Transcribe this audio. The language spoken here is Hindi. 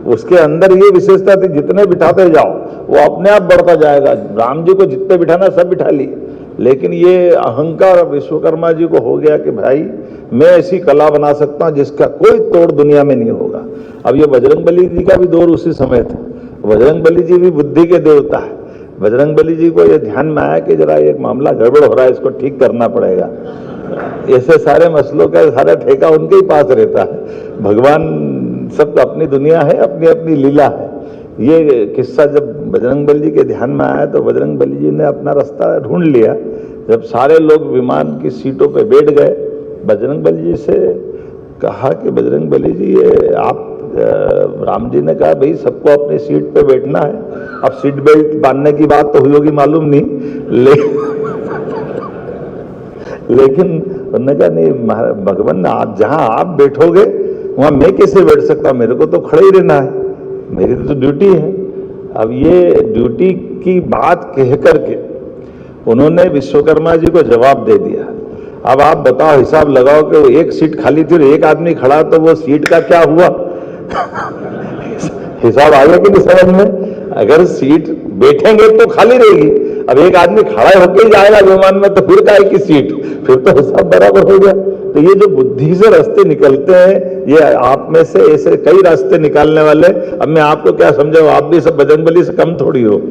उसके अंदर ये विशेषता थी, जितने बिठाते जाओ वो अपने आप बढ़ता जाएगा। राम जी को जितने बिठाना सब बिठा लिए, लेकिन ये अहंकार विश्वकर्मा जी को हो गया कि भाई मैं ऐसी कला बना सकता हूं जिसका कोई तोड़ दुनिया में नहीं होगा। अब ये बजरंगबली जी का भी दौर उसी समय था। बजरंगबली जी भी बुद्धि के देवता है। बजरंगबली जी को ये ध्यान में आया कि जरा एक मामला गड़बड़ हो रहा है, इसको ठीक करना पड़ेगा। ऐसे सारे मसलों का सारा ठेका उनके ही पास रहता है। भगवान सब अपनी दुनिया है, अपनी अपनी लीला है। ये किस्सा जब बजरंगबली जी के ध्यान में आया तो बजरंगबली जी ने अपना रास्ता ढूंढ लिया। जब सारे लोग विमान की सीटों पे बैठ गए, बजरंगबली जी से कहा कि बजरंगबली जी ये आप, राम जी ने कहा भाई सबको अपनी सीट पे बैठना है। अब सीट बेल्ट बांधने की बात तो हुई होगी मालूम नहीं, लेकिन उन्होंने कहा नहीं भगवान, आप जहां आप बैठोगे वहां मैं कैसे बैठ सकता, मेरे को तो खड़े ही रहना है, मेरी तो ड्यूटी है। अब ये ड्यूटी की बात कह करके उन्होंने विश्वकर्मा जी को जवाब दे दिया। अब आप बताओ, हिसाब लगाओ कि एक सीट खाली थी और एक आदमी खड़ा, तो वो सीट का क्या हुआ? हिसाब आ गया कि नहीं समझ में? अगर सीट बैठेंगे तो खाली रहेगी, अब एक आदमी खड़ा होकर ही जाएगा विमान में, तो फिर काहे की सीट? फिर तो हिसाब बराबर हो गया। तो ये जो बुद्धि से रास्ते निकलते हैं, ये आप में से ऐसे कई रास्ते निकालने वाले। अब मैं आपको क्या समझाऊं, आप भी सब बजरंगबली से कम थोड़ी हो।